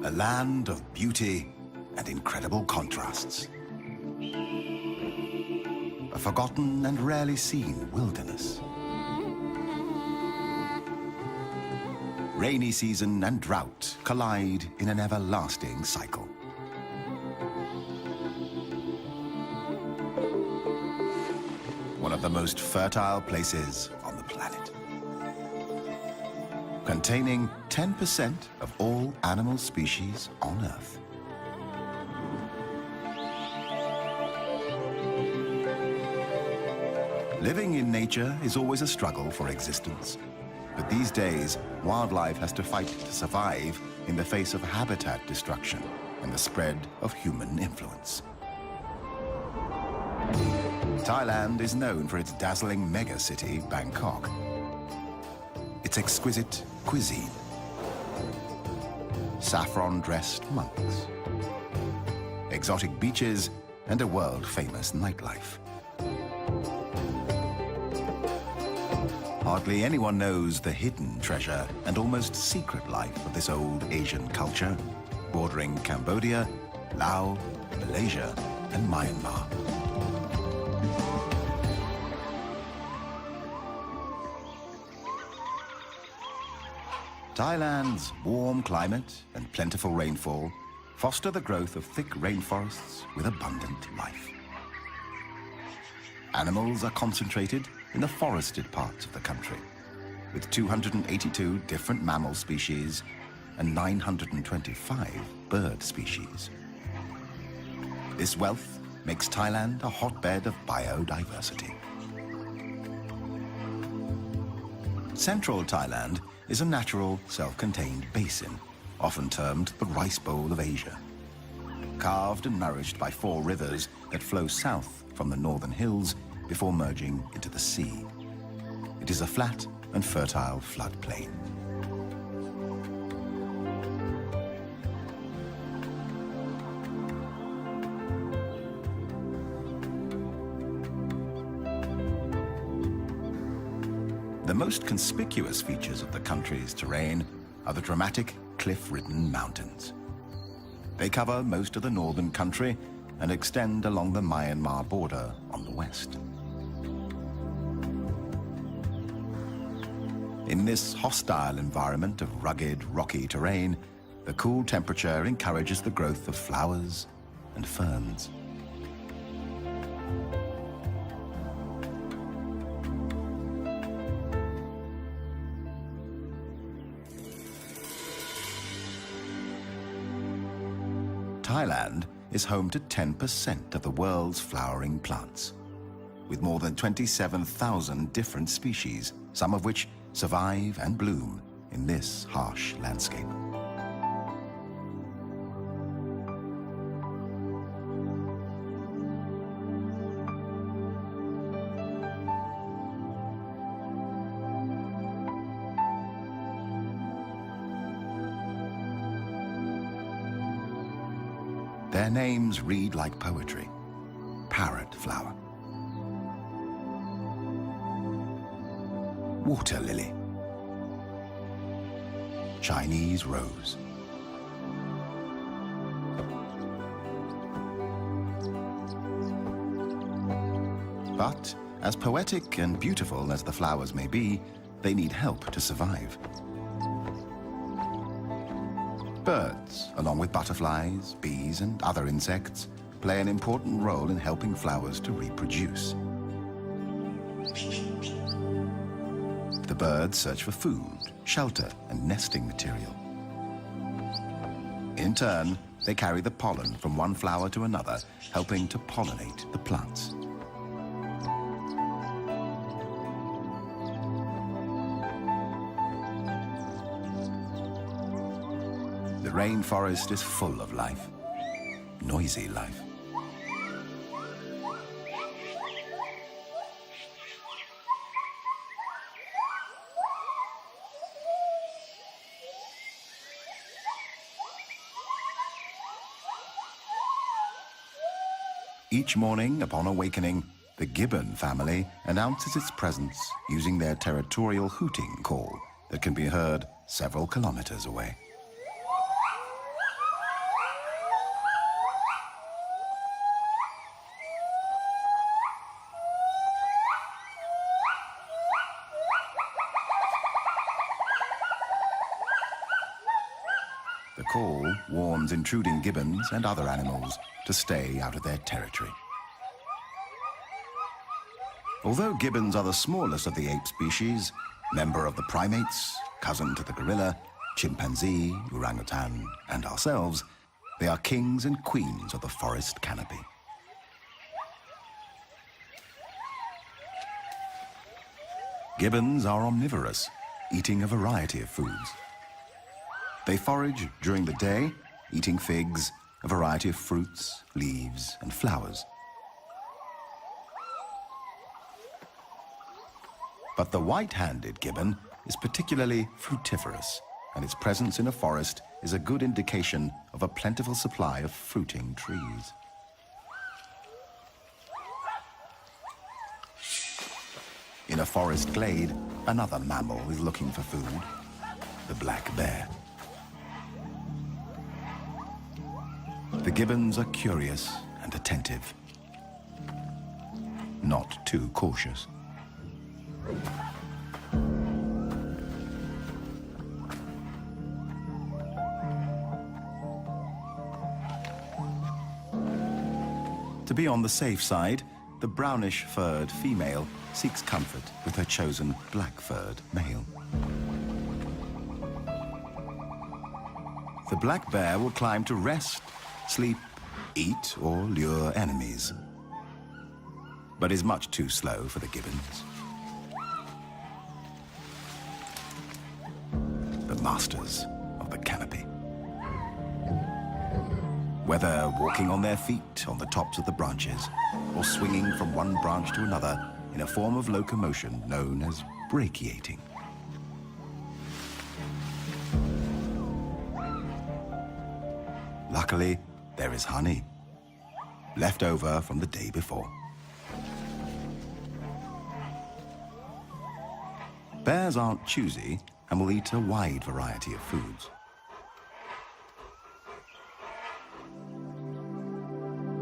A land of beauty and incredible contrasts. A forgotten and rarely seen wilderness. Rainy season and drought collide in an everlasting cycle. One of the most fertile places on the planet. Containing 10% of all animal species on Earth. Living in nature is always a struggle for existence. But these days, wildlife has to fight to survive in the face of habitat destruction and the spread of human influence. Thailand is known for its dazzling mega-city, Bangkok. Its exquisite cuisine. Saffron-dressed monks. Exotic beaches and a world-famous nightlife. Hardly anyone knows the hidden treasure and almost secret life of this old Asian culture, bordering Cambodia, Laos, Malaysia, and Myanmar. Thailand's warm climate and plentiful rainfall foster the growth of thick rainforests with abundant life. Animals are concentrated in the forested parts of the country, with 282 different mammal species and 925 bird species. This wealth makes Thailand a hotbed of biodiversity. Central Thailand is a natural, self-contained basin, often termed the Rice Bowl of Asia. Carved and nourished by 4 rivers that flow south from the northern hills before merging into the sea. It is a flat and fertile floodplain. The most conspicuous features of the country's terrain are the dramatic cliff-ridden mountains. They cover most of the northern country and extend along the Myanmar border on the west. In this hostile environment of rugged, rocky terrain, the cool temperature encourages the growth of flowers and ferns. Thailand is home to 10% of the world's flowering plants, with more than 27,000 different species, some of which survive and bloom in this harsh landscape. Their names read like poetry. Parrot flower. Water lily. Chinese rose. But as poetic and beautiful as the flowers may be, they need help to survive. Birds, along with butterflies, bees, and other insects, play an important role in helping flowers to reproduce. The birds search for food, shelter, and nesting material. In turn, they carry the pollen from one flower to another, helping to pollinate the plants. The rainforest is full of life, noisy life. Each morning, upon awakening, the gibbon family announces its presence using their territorial hooting call that can be heard several kilometers away. call warns intruding gibbons and other animals to stay out of their territory. Although gibbons are the smallest of the ape species, member of the primates, cousin to the gorilla, chimpanzee, orangutan, and ourselves, they are kings and queens of the forest canopy. Gibbons are omnivorous, eating a variety of foods. They forage during the day, eating figs, a variety of fruits, leaves, and flowers. But the white-handed gibbon is particularly fruitiferous, and its presence in a forest is a good indication of a plentiful supply of fruiting trees. In a forest glade, another mammal is looking for food, the black bear. The gibbons are curious and attentive, not too cautious. To be on the safe side, the brownish-furred female seeks comfort with her chosen black-furred male. The black bear will climb to rest, sleep, eat, or lure enemies, but is much too slow for the gibbons. The masters of the canopy. Whether walking on their feet on the tops of the branches or swinging from one branch to another in a form of locomotion known as brachiating. Luckily, there is honey, left over from the day before. Bears aren't choosy and will eat a wide variety of foods.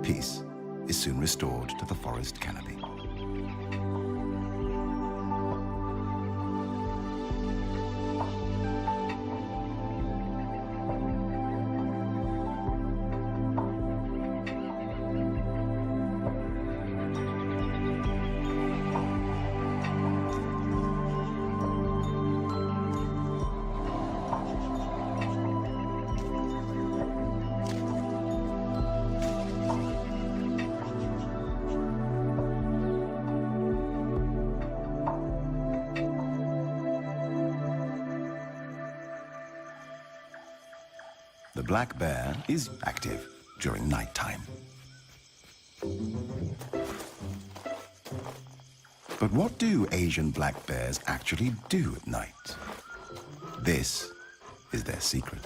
Peace is soon restored to the forest canopy. The black bear is active during nighttime. But what do Asian black bears actually do at night? This is their secret.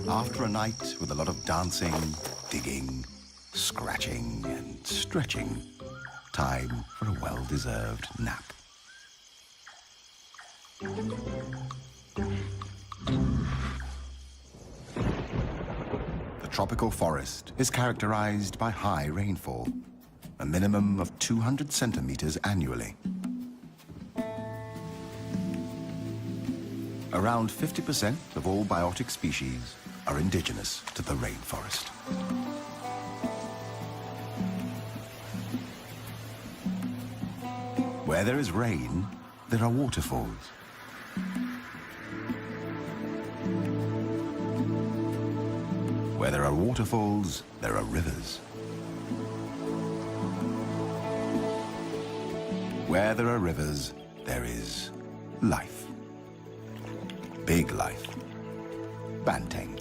After a night with a lot of dancing, digging, scratching, and stretching, time for a well-deserved nap. The tropical forest is characterized by high rainfall, a minimum of 200 centimeters annually. Around 50% of all biotic species are indigenous to the rainforest. Where there is rain, there are waterfalls. Where there are waterfalls, there are rivers. Where there are rivers, there is life. Big life. Banteng.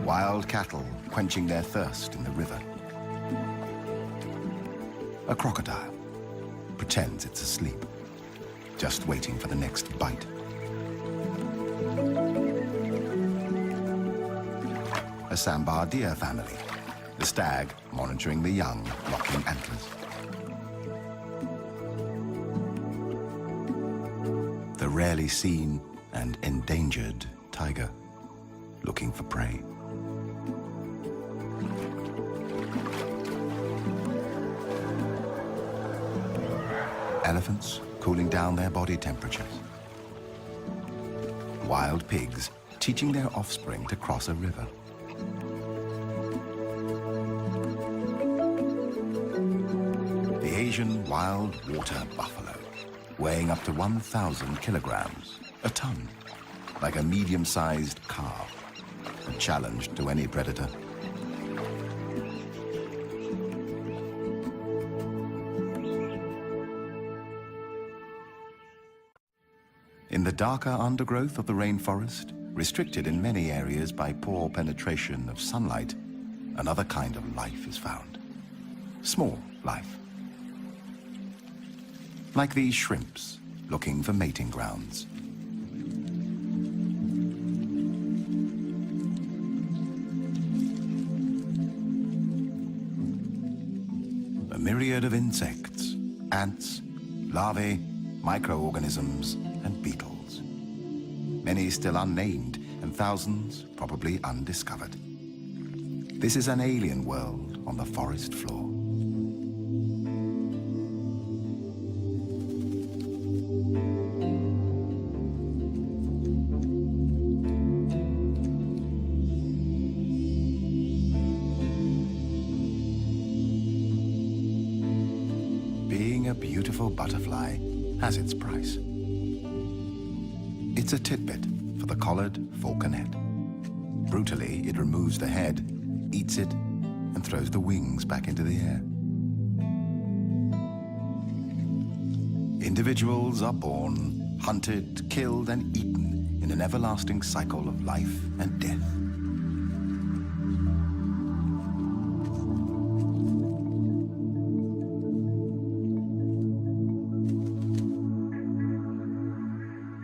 Wild cattle quenching their thirst in the river. A crocodile pretends it's asleep, just waiting for the next bite. A sambar deer family, the stag monitoring the young, locking antlers. The rarely seen and endangered tiger. looking for prey. Elephants cooling down their body temperatures. Wild pigs teaching their offspring to cross a river. The Asian wild water buffalo, weighing up to 1,000 kilograms, a ton, like a medium-sized calf, a challenge to any predator. In the darker undergrowth of the rainforest, restricted in many areas by poor penetration of sunlight, another kind of life is found. Small life. Like these shrimps, looking for mating grounds. A myriad of insects, ants, larvae, microorganisms, and beetles. Many still unnamed, and thousands probably undiscovered. This is an alien world on the forest floor. Being a beautiful butterfly has its price. It's a tidbit for the collared falconet. Brutally, it removes the head, eats it, and throws the wings back into the air. Individuals are born, hunted, killed, and eaten in an everlasting cycle of life and death.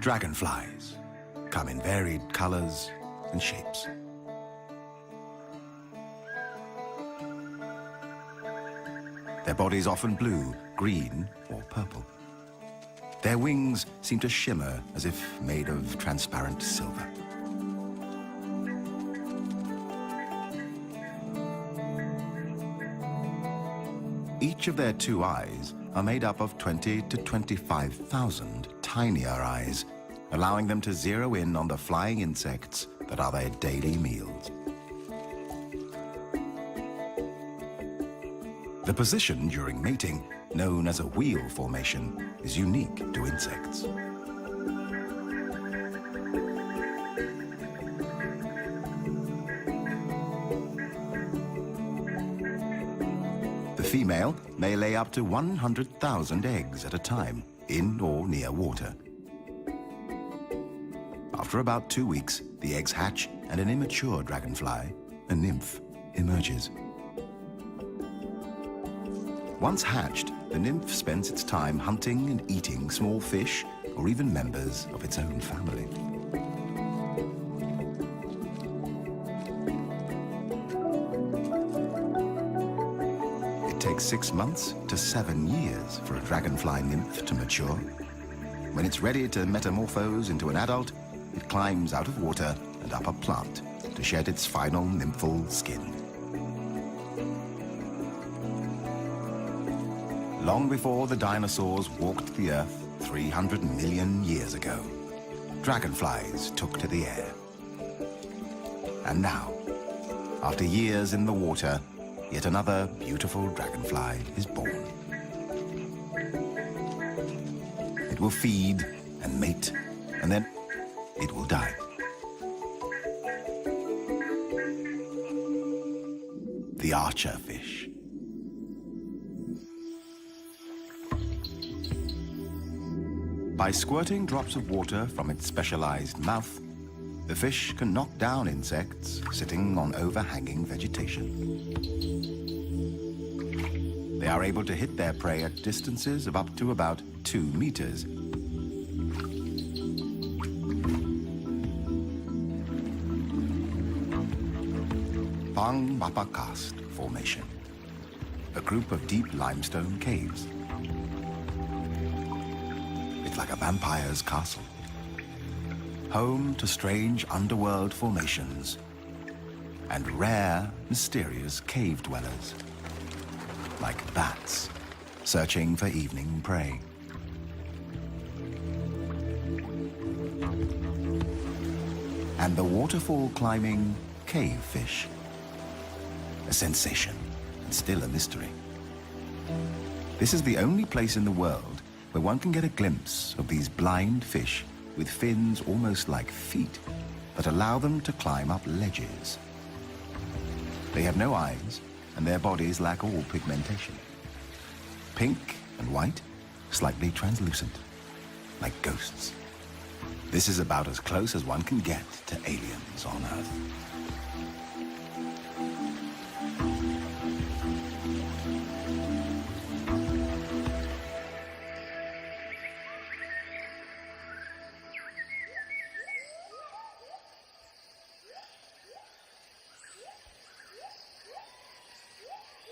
Dragonflies come in varied colors and shapes. Their bodies often blue, green, or purple. Their wings seem to shimmer as if made of transparent silver. Each of their two eyes are made up of 20 to 25,000 tinier eyes, allowing them to zero in on the flying insects that are their daily meals. The position during mating, known as a wheel formation, is unique to insects. The female may lay up to 100,000 eggs at a time, in or near water. After about 2 weeks, the eggs hatch and an immature dragonfly, a nymph, emerges. Once hatched, the nymph spends its time hunting and eating small fish or even members of its own family. It takes 6 months to 7 years for a dragonfly nymph to mature. When it's ready to metamorphose into an adult, it climbs out of water and up a plant to shed its final nymphal skin. Long before the dinosaurs walked the earth 300 million years ago, dragonflies took to the air. And now, after years in the water, yet another beautiful dragonfly is born. It will feed and mate, and then it will die. The archer fish. By squirting drops of water from its specialized mouth, the fish can knock down insects sitting on overhanging vegetation. They are able to hit their prey at distances of up to about 2 meters. Pang Mapa Karst Formation, a group of deep limestone caves. It's like a vampire's castle. home to strange underworld formations and rare, mysterious cave dwellers, like bats searching for evening prey. And the waterfall climbing cave fish, a sensation and still a mystery. This is the only place in the world where one can get a glimpse of these blind fish with fins almost like feet that allow them to climb up ledges. They have no eyes, and their bodies lack all pigmentation. Pink and white, slightly translucent, like ghosts. This is about as close as one can get to aliens on Earth.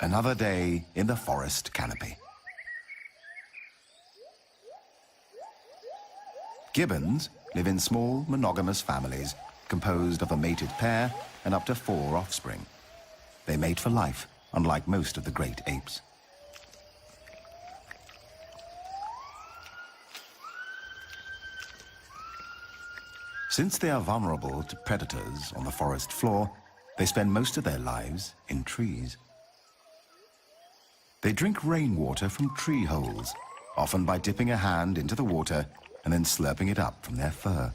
Another day in the forest canopy. Gibbons live in small, monogamous families composed of a mated pair and up to 4 offspring. They mate for life, unlike most of the great apes. Since they are vulnerable to predators on the forest floor, they spend most of their lives in trees. They drink rainwater from tree holes, often by dipping a hand into the water and then slurping it up from their fur.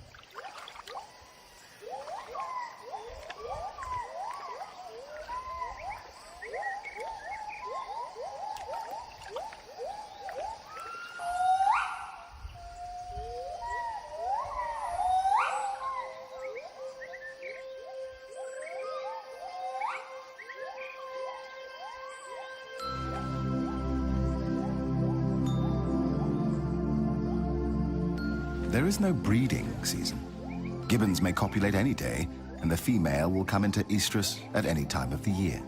There is no breeding season. Gibbons may copulate any day, and the female will come into estrus at any time of the year.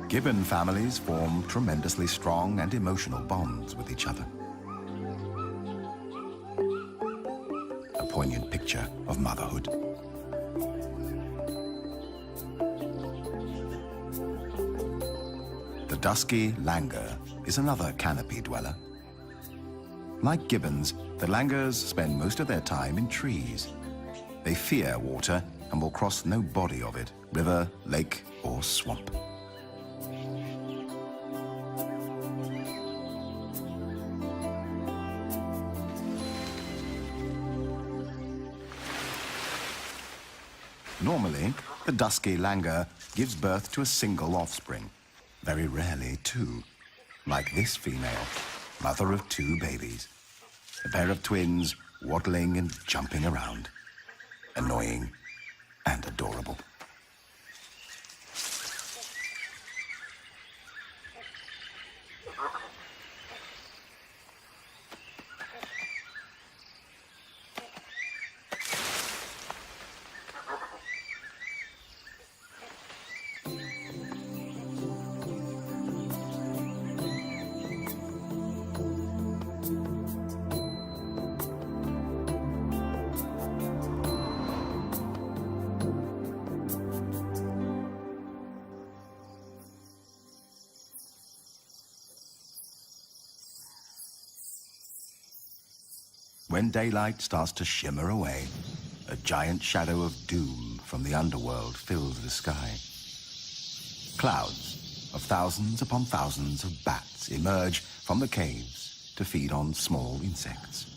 Gibbon families form tremendously strong and emotional bonds with each other. A poignant picture of motherhood. The dusky langur is another canopy dweller. Like gibbons, the langurs spend most of their time in trees. They fear water and will cross no body of it, river, lake, or swamp. Normally, the dusky langur gives birth to a single offspring. Very rarely 2, like this female, mother of 2 babies. A pair of twins waddling and jumping around. Annoying and adorable. When daylight starts to shimmer away, a giant shadow of doom from the underworld fills the sky. Clouds of thousands upon thousands of bats emerge from the caves to feed on small insects.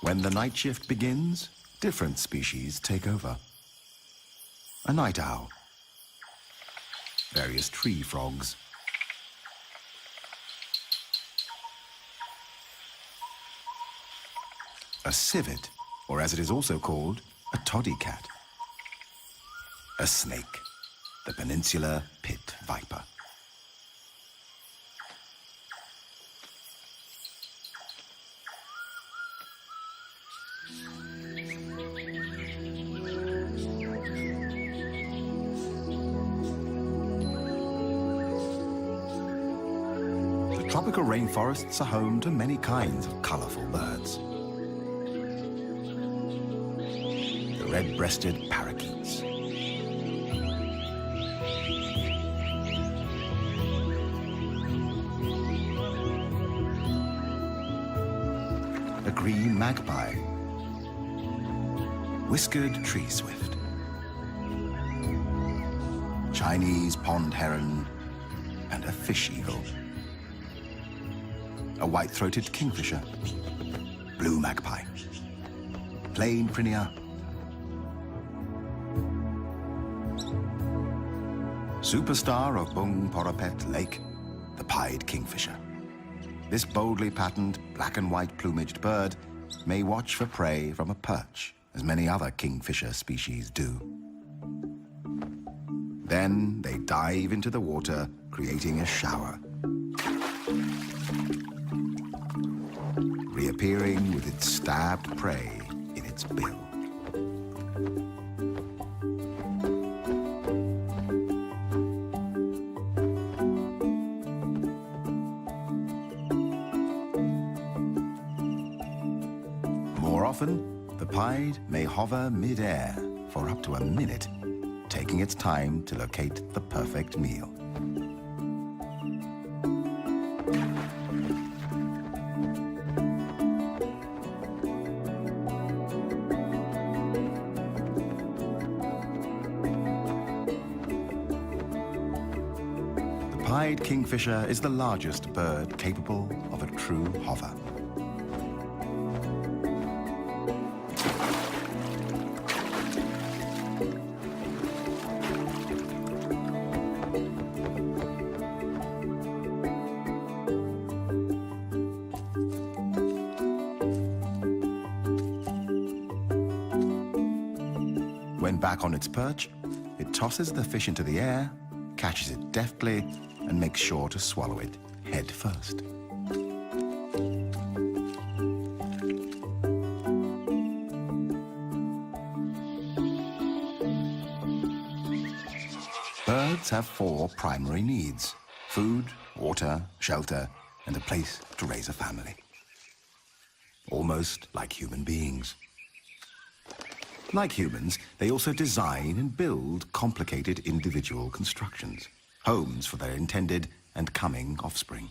When the night shift begins, different species take over. A night owl, various tree frogs, a civet, or as it is also called, a toddy cat, a snake, the peninsular pit viper. Tropical rainforests are home to many kinds of colorful birds. The red-breasted parakeets, a green magpie, whiskered tree swift, Chinese pond heron, and a fish eagle, a white-throated kingfisher, blue magpie, plain prinia, superstar of Bung Porapet Lake, the pied kingfisher. This boldly patterned black and white plumaged bird may watch for prey from a perch, as many other kingfisher species do. Then they dive into the water, creating a shower, reappearing with its stabbed prey in its bill. More often, the pied may hover mid-air for up to a minute, taking its time to locate the perfect meal. The pied kingfisher is the largest bird capable of a true hover. When back on its perch, it tosses the fish into the air, catches it deftly, and makes sure to swallow it head first. Birds have 4 primary needs: food, water, shelter, and a place to raise a family. Almost like human beings. Like humans, they also design and build complicated individual constructions, homes for their intended and coming offspring.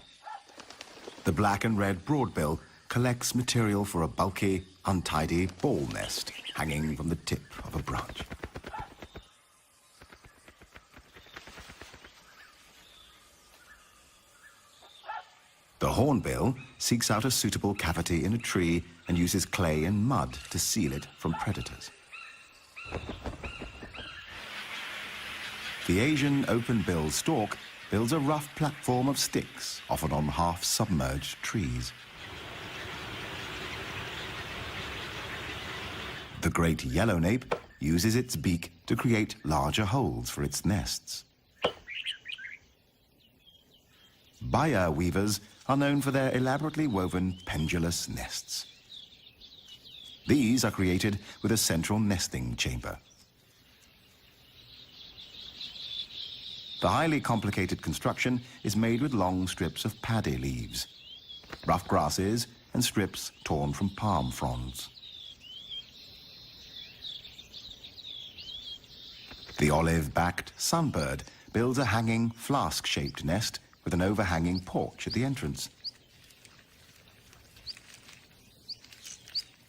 The black and red broadbill collects material for a bulky, untidy ball nest hanging from the tip of a branch. The hornbill seeks out a suitable cavity in a tree and uses clay and mud to seal it from predators. The Asian open-billed stork builds a rough platform of sticks, often on half-submerged trees. The great yellownape uses its beak to create larger holes for its nests. Baya weavers are known for their elaborately woven pendulous nests. These are created with a central nesting chamber. The highly complicated construction is made with long strips of paddy leaves, rough grasses, and strips torn from palm fronds. The olive-backed sunbird builds a hanging flask-shaped nest with an overhanging porch at the entrance.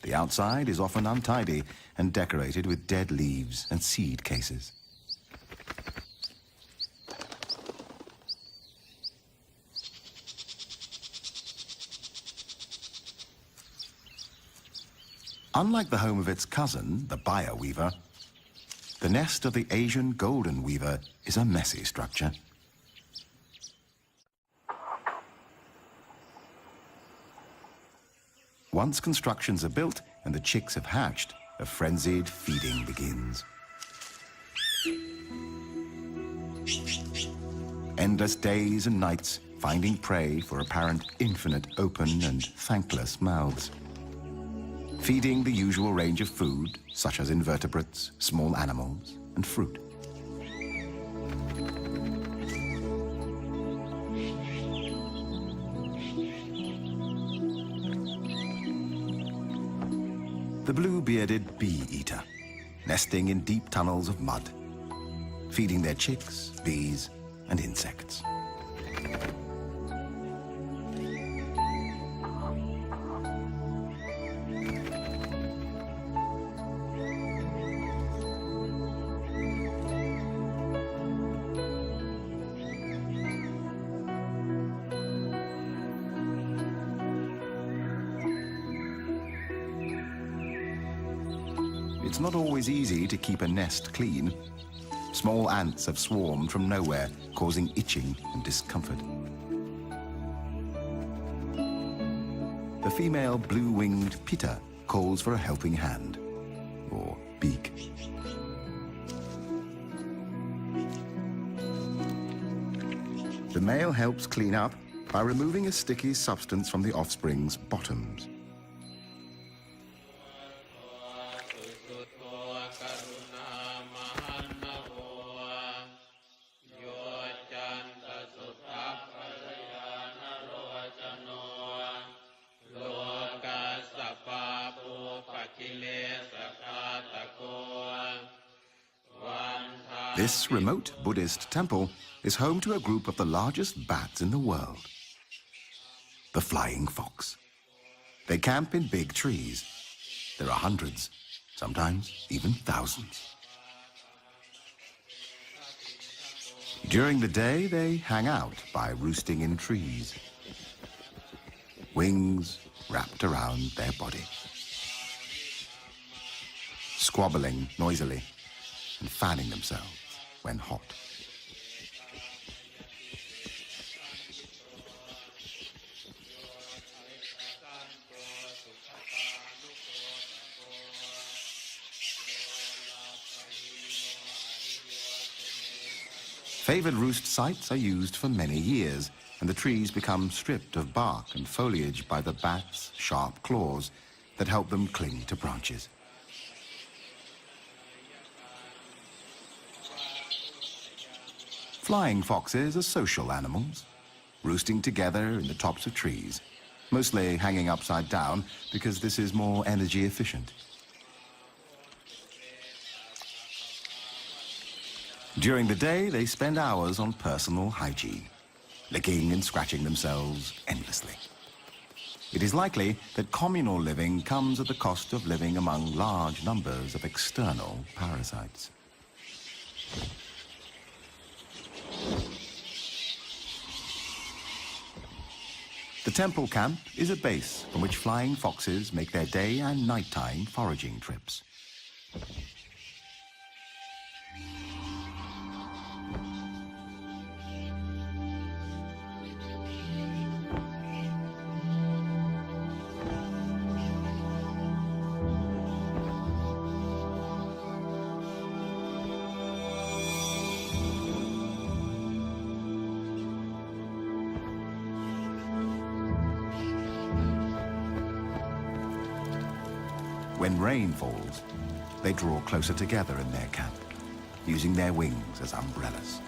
The outside is often untidy and decorated with dead leaves and seed cases. Unlike the home of its cousin, the Baya weaver, the nest of the Asian golden weaver is a messy structure. Once constructions are built and the chicks have hatched, a frenzied feeding begins. Endless days and nights finding prey for apparent infinite open and thankless mouths. Feeding the usual range of food, such as invertebrates, small animals, and fruit. the blue-bearded bee-eater, nesting in deep tunnels of mud, feeding their chicks, bees, and insects. It's not always easy to keep a nest clean. Small ants have swarmed from nowhere, causing itching and discomfort. The female blue-winged pitta calls for a helping hand, or beak. The male helps clean up by removing a sticky substance from the offspring's bottoms. This remote Buddhist temple is home to a group of the largest bats in the world, the flying fox. They camp in big trees. There are hundreds, sometimes even thousands. During the day, they hang out by roosting in trees, wings wrapped around their body, squabbling noisily and fanning themselves when hot. Favored roost sites are used for many years, and the trees become stripped of bark and foliage by the bats' sharp claws that help them cling to branches. Flying foxes are social animals, roosting together in the tops of trees, mostly hanging upside down because this is more energy efficient. During the day, they spend hours on personal hygiene, licking and scratching themselves endlessly. It is likely that communal living comes at the cost of living among large numbers of external parasites. The temple camp is a base from which flying foxes make their day and nighttime foraging trips. When rain falls, they draw closer together in their camp, using their wings as umbrellas.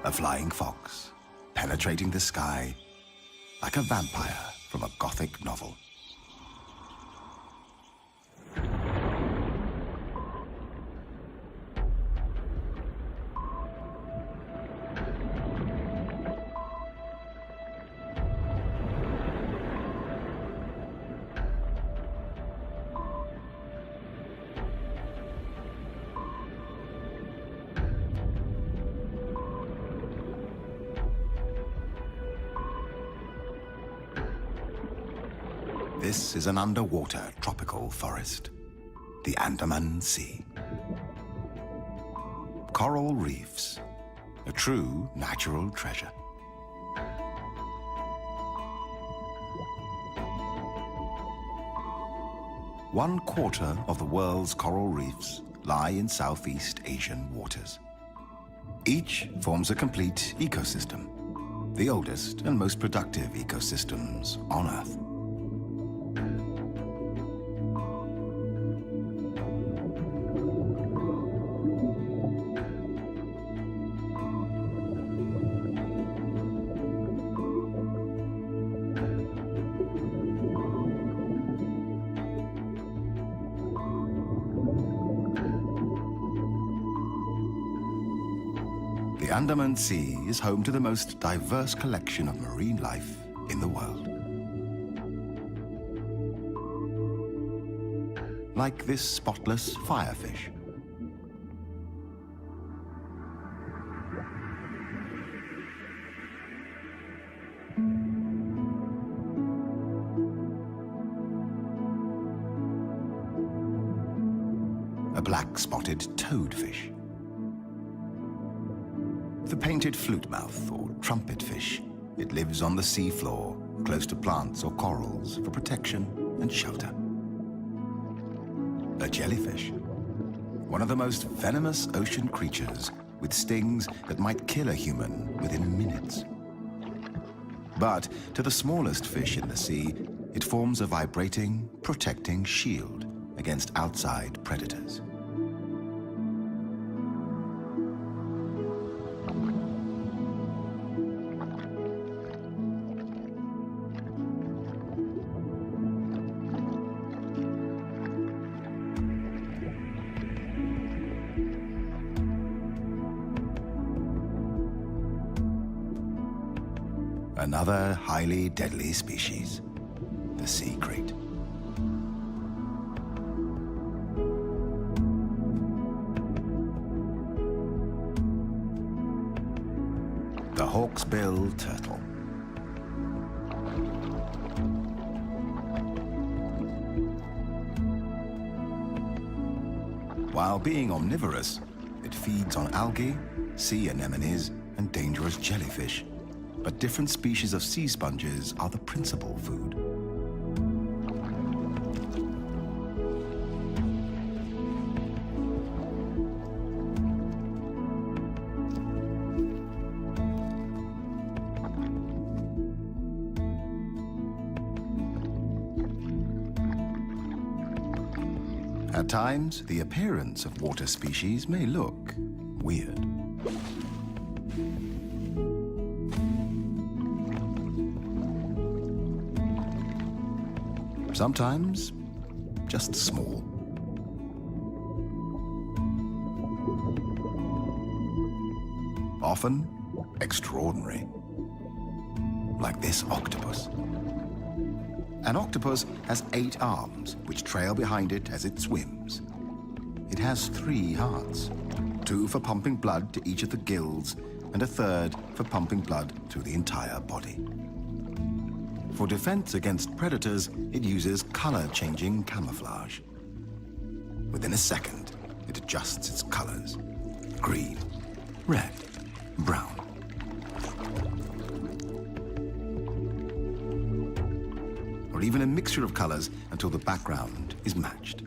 A flying fox, penetrating the sky like a vampire from a Gothic novel. This is an underwater tropical forest, the Andaman Sea. Coral reefs, a true natural treasure. One quarter of the world's coral reefs lie in Southeast Asian waters. Each forms a complete ecosystem. the oldest and most productive ecosystems on Earth. The Andaman Sea is home to the most diverse collection of marine life in the world. Like this spotless firefish. A black-spotted toadfish. The painted flutemouth or trumpetfish. It lives on the seafloor, close to plants or corals for protection and shelter. A jellyfish, one of the most venomous ocean creatures with stings that might kill a human within minutes. But to the smallest fish in the sea, it forms a vibrating, protecting shield against outside predators. Another highly deadly species, the sea crate. The hawksbill turtle. While being omnivorous, it feeds on algae, sea anemones, and dangerous jellyfish. But different species of sea sponges are the principal food. At times, the appearance of water species may look weird. Sometimes, just small. Often, extraordinary. Like this octopus. An octopus has 8 arms, which trail behind it as it swims. It has 3 hearts, 2 for pumping blood to each of the gills, and a 3rd for pumping blood through the entire body. For defense against predators, it uses color-changing camouflage. Within a second, it adjusts its colors. Green, red, brown. Or even a mixture of colors until the background is matched.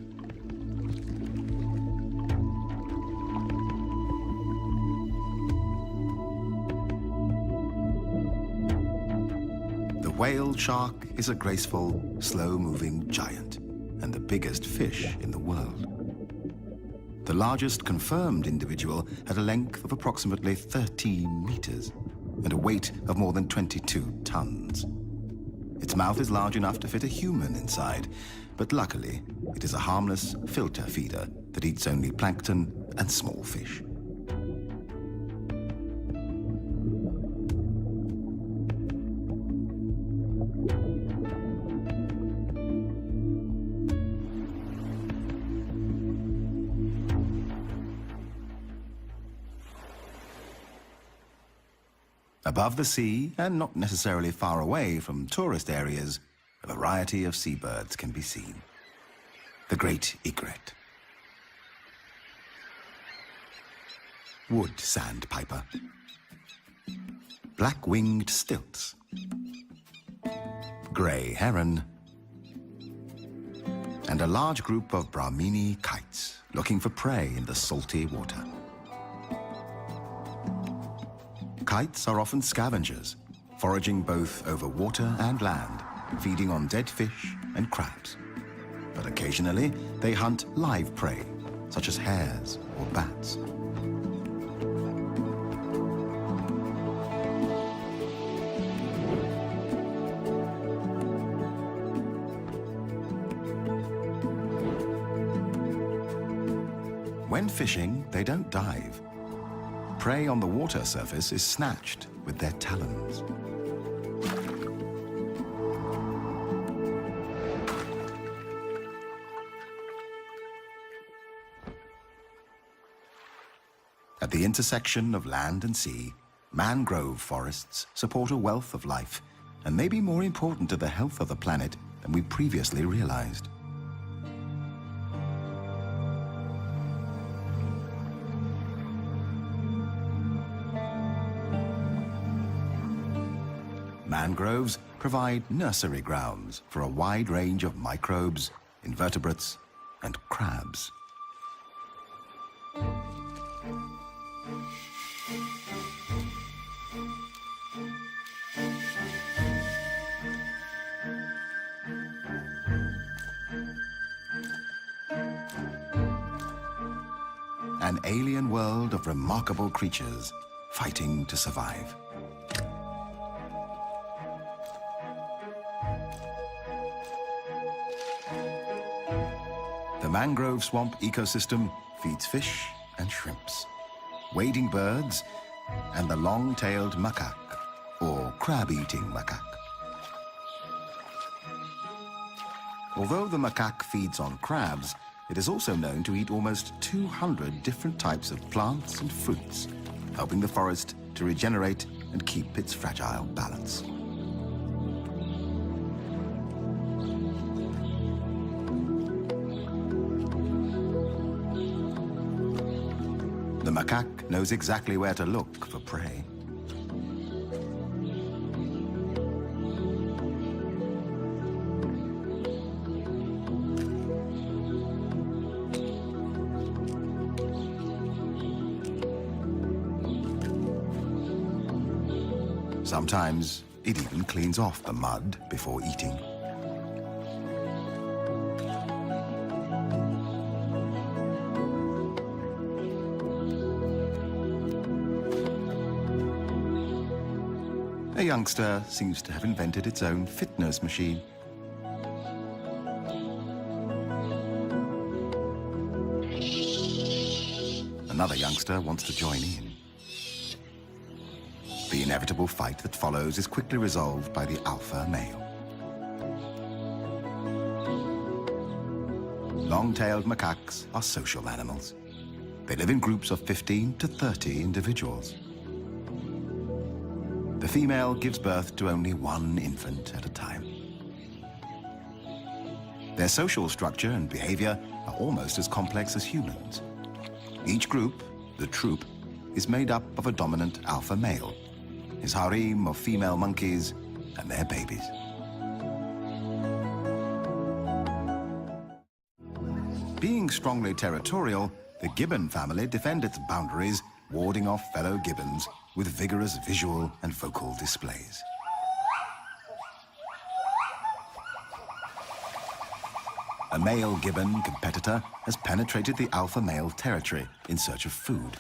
The whale shark is a graceful, slow-moving giant and the biggest fish in the world. The largest confirmed individual had a length of approximately 13 meters and a weight of more than 22 tons. Its mouth is large enough to fit a human inside, but luckily, it is a harmless filter feeder that eats only plankton and small fish. Above the sea, and not necessarily far away from tourist areas, a variety of seabirds can be seen. The great egret, wood sandpiper, black-winged stilts, grey heron, and a large group of Brahmini kites looking for prey in the salty water. Kites are often scavengers, foraging both over water and land, feeding on dead fish and crabs. But occasionally, they hunt live prey, such as hares or bats. When fishing, they don't dive. Prey on the water surface is snatched with their talons. At the intersection of land and sea, mangrove forests support a wealth of life and may be more important to the health of the planet than we previously realized. Mangroves provide nursery grounds for a wide range of microbes, invertebrates, and crabs. An alien world of remarkable creatures fighting to survive. The mangrove swamp ecosystem feeds fish and shrimps, wading birds, and the long-tailed macaque, or crab-eating macaque. Although the macaque feeds on crabs, it is also known to eat almost 200 different types of plants and fruits, helping the forest to regenerate and keep its fragile balance. The macaque knows exactly where to look for prey. Sometimes it even cleans off the mud before eating. A youngster seems to have invented its own fitness machine. Another youngster wants to join in. The inevitable fight that follows is quickly resolved by the alpha male. Long-tailed macaques are social animals. They live in groups of 15 to 30 individuals. The female gives birth to only one infant at a time. Their social structure and behavior are almost as complex as humans. Each group, the troop, is made up of a dominant alpha male, his harem of female monkeys, and their babies. Being strongly territorial, the gibbon family defend its boundaries, warding off fellow gibbons with vigorous visual and vocal displays. A male gibbon competitor has penetrated the alpha male territory in search of food.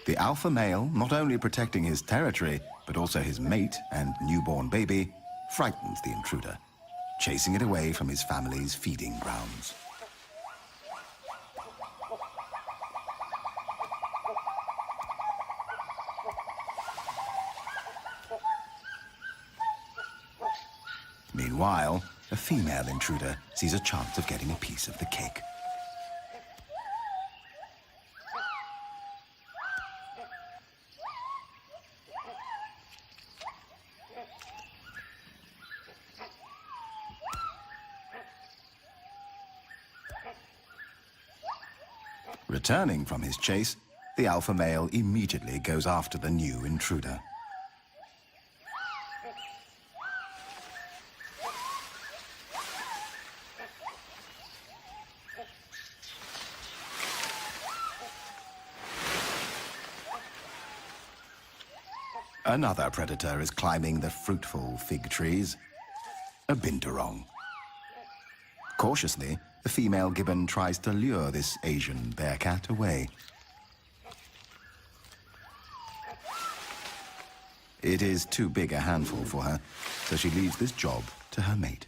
The alpha male, not only protecting his territory, but also his mate and newborn baby, frightens the intruder, chasing it away from his family's feeding grounds. Meanwhile, a female intruder sees a chance of getting a piece of the cake. Returning from his chase, the alpha male immediately goes after the new intruder. Another predator is climbing the fruitful fig trees. A binturong. Cautiously, the female gibbon tries to lure this Asian bearcat away. It is too big a handful for her, so she leaves this job to her mate.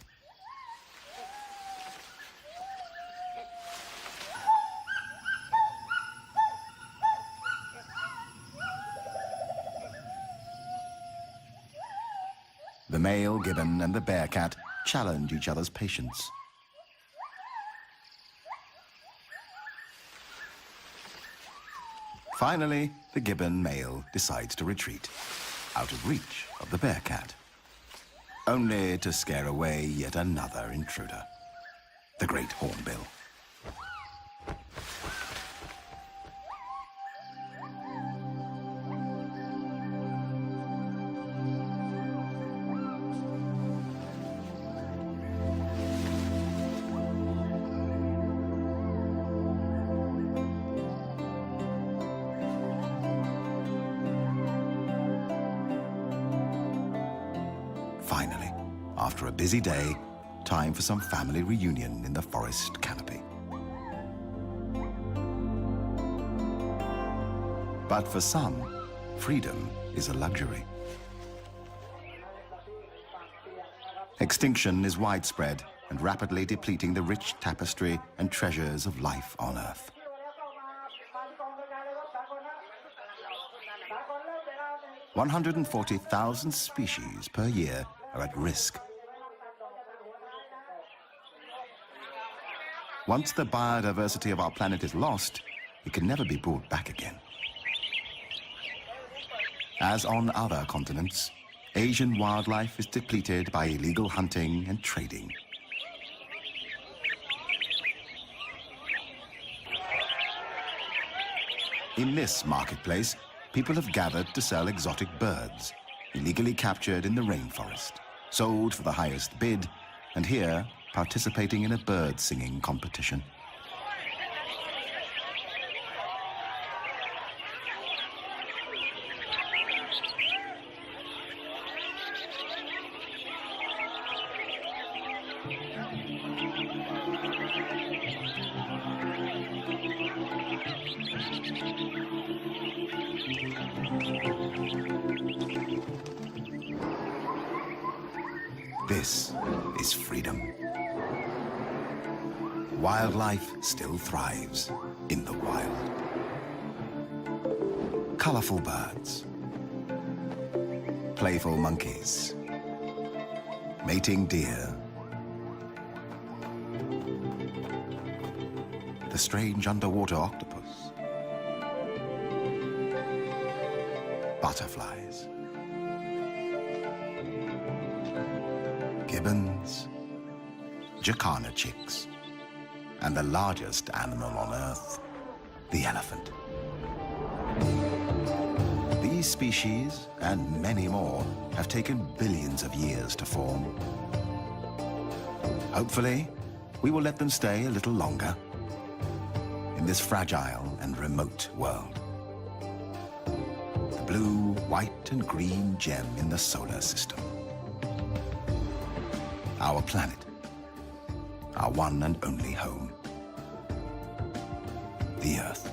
The male gibbon and the bearcat challenge each other's patience. Finally, the gibbon male decides to retreat, out of reach of the bearcat, only to scare away yet another intruder, the great hornbill. Finally, after a busy day, time for some family reunion in the forest canopy. But for some, freedom is a luxury. Extinction is widespread and rapidly depleting the rich tapestry and treasures of life on Earth. 140,000 species per year are at risk. Once the biodiversity of our planet is lost, it can never be brought back again. As on other continents, Asian wildlife is depleted by illegal hunting and trading. In this marketplace, people have gathered to sell exotic birds, illegally captured in the rainforest, sold for the highest bid, and here participating in a bird singing competition. This is freedom. Wildlife still thrives in the wild. Colorful birds, playful monkeys, mating deer, the strange underwater octopus, butterflies, gibbons, jacana chicks, and the largest animal on Earth, the elephant. These species, and many more, have taken billions of years to form. Hopefully, we will let them stay a little longer in this fragile and remote world. The blue, white, and green gem in the solar system. Our planet, our one and only home, the Earth.